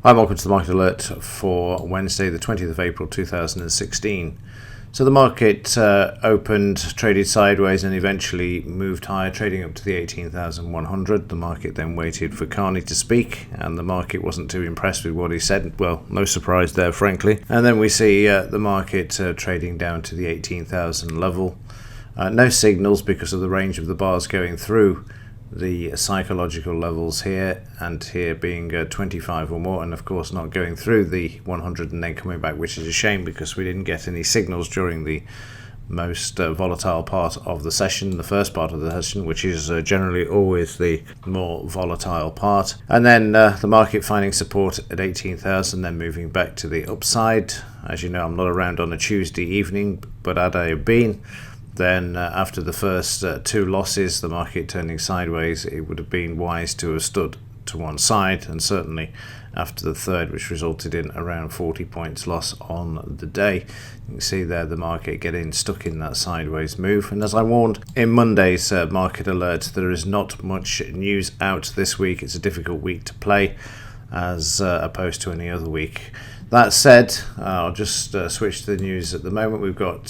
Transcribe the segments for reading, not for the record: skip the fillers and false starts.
Hi, welcome to the Market Alert for Wednesday, the 20th of April 2016. So the market opened, traded sideways and eventually moved higher, trading up to the 18,100. The market then waited for Carney to speak, and the market wasn't too impressed with what he said. Well, no surprise there, frankly. And then we see the market trading down to the 18,000 level. No signals because of the range of the bars going through the psychological levels here, and here being 25 or more, and of course not going through the 100 and then coming back, which is a shame because we didn't get any signals during the most volatile part of the session, the first part of the session, which is generally always the more volatile part. And then the market finding support at 18,000, then moving back to the upside. As you know, I'm not around on a Tuesday evening, but had I been, then after the first two losses, the market turning sideways, it would have been wise to have stood to one side, and certainly after the third, which resulted in around 40 points loss on the day. You can see there the market getting stuck in that sideways move. And as I warned in Monday's market alert, there is not much news out this week. It's a difficult week to play as opposed to any other week. That said, I'll just switch to the news at the moment. We've got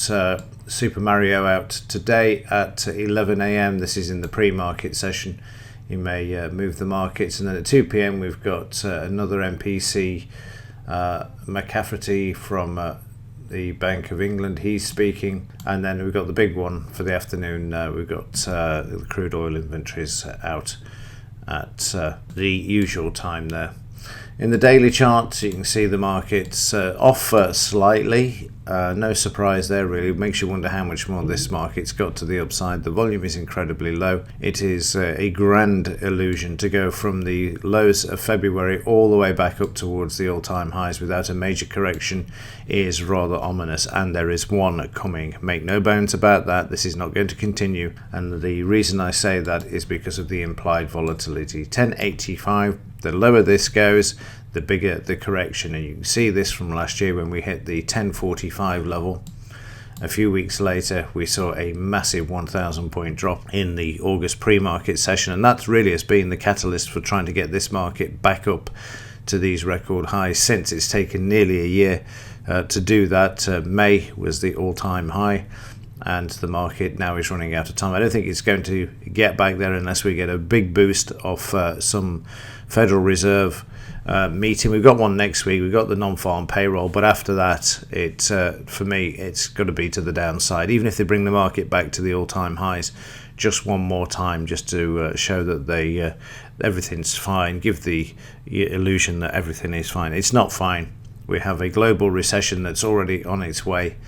Super Mario out today at 11 a.m. This is in the pre-market session. You may move the markets. And then at 2 p.m. we've got another MPC, McCafferty from the Bank of England. He's speaking. And then we've got the big one for the afternoon. We've got the crude oil inventories out at the usual time there. In the daily chart, you can see the market's off slightly. No surprise there, really. It makes you wonder how much more this market's got to the upside. The volume is incredibly low. It is a grand illusion to go from the lows of February all the way back up towards the all-time highs without a major correction is rather ominous, and there is one coming. Make no bones about that. This is not going to continue, and the reason I say that is because of the implied volatility. 1085. The lower this goes, the bigger the correction, and you can see this from last year when we hit the 1045 level. A few weeks later, we saw a massive 1,000 point drop in the August pre-market session, and that really has been the catalyst for trying to get this market back up to these record highs since it's taken nearly a year to do that. May was the all-time high, and the market now is running out of time. I don't think it's going to get back there unless we get a big boost of some Federal Reserve meeting. We've got one next week. We've got the non-farm payroll, but after that, for me, it's got to be to the downside. Even if they bring the market back to the all-time highs, just one more time, just to show that everything's fine. Give the illusion that everything is fine. It's not fine. We have a global recession that's already on its way.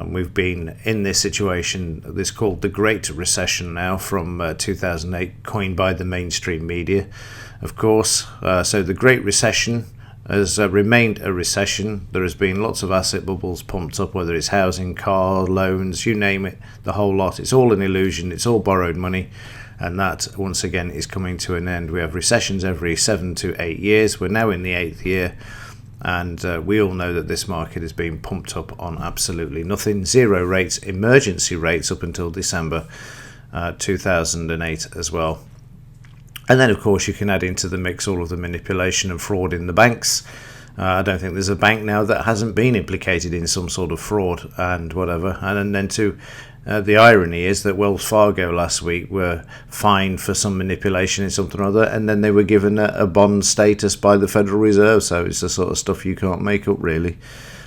We've been in this situation, this called the Great Recession now, from 2008, coined by the mainstream media, of course. So the Great Recession has remained a recession. There has been lots of asset bubbles pumped up, whether it's housing, car, loans, you name it, the whole lot. It's all an illusion. It's all borrowed money. And that, once again, is coming to an end. We have recessions every 7 to 8 years. We're now in the 8th year. And we all know that this market has been pumped up on absolutely nothing. Zero rates, emergency rates up until December 2008 as well. And then, of course, you can add into the mix all of the manipulation and fraud in the banks. I don't think there's a bank now that hasn't been implicated in some sort of fraud and whatever. And then the irony is that Wells Fargo last week were fined for some manipulation in something or other, and then they were given a bond status by the Federal Reserve. So it's the sort of stuff you can't make up, really.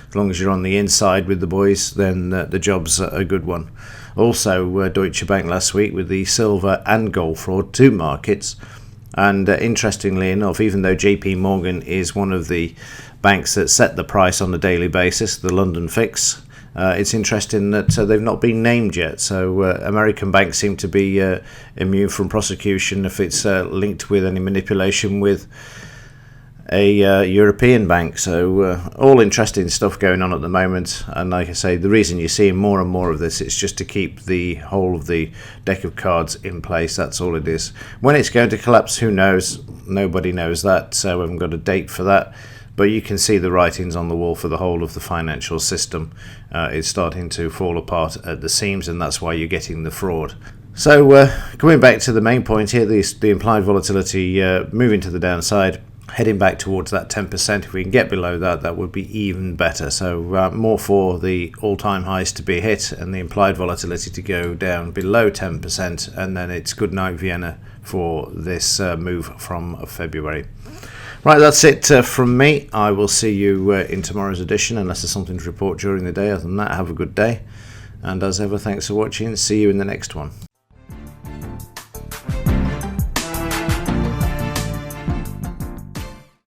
As long as you're on the inside with the boys, then the job's a good one. Also, Deutsche Bank last week with the silver and gold fraud, two markets. And interestingly enough, even though JP Morgan is one of the banks that set the price on a daily basis, the London Fix, it's interesting that they've not been named yet. So American banks seem to be immune from prosecution if it's linked with any manipulation with a European bank. So all interesting stuff going on at the moment. And like I say, the reason you're seeing more and more of this, it's just to keep the whole of the deck of cards in place. That's all it is. When it's going to collapse, who knows? Nobody knows that. So we haven't got a date for that. But you can see the writings on the wall for the whole of the financial system. It's starting to fall apart at the seams, and that's why you're getting the fraud. So coming back to the main point here, the implied volatility moving to the downside. heading back towards that 10%. If we can get below that, that would be even better. So more for the all-time highs to be hit and the implied volatility to go down below 10%, and then it's good night Vienna for this move from February. Right, that's it from me. I will see you in tomorrow's edition, unless there's something to report during the day. Other than that, have a good day, and as ever, thanks for watching. See you in the next one.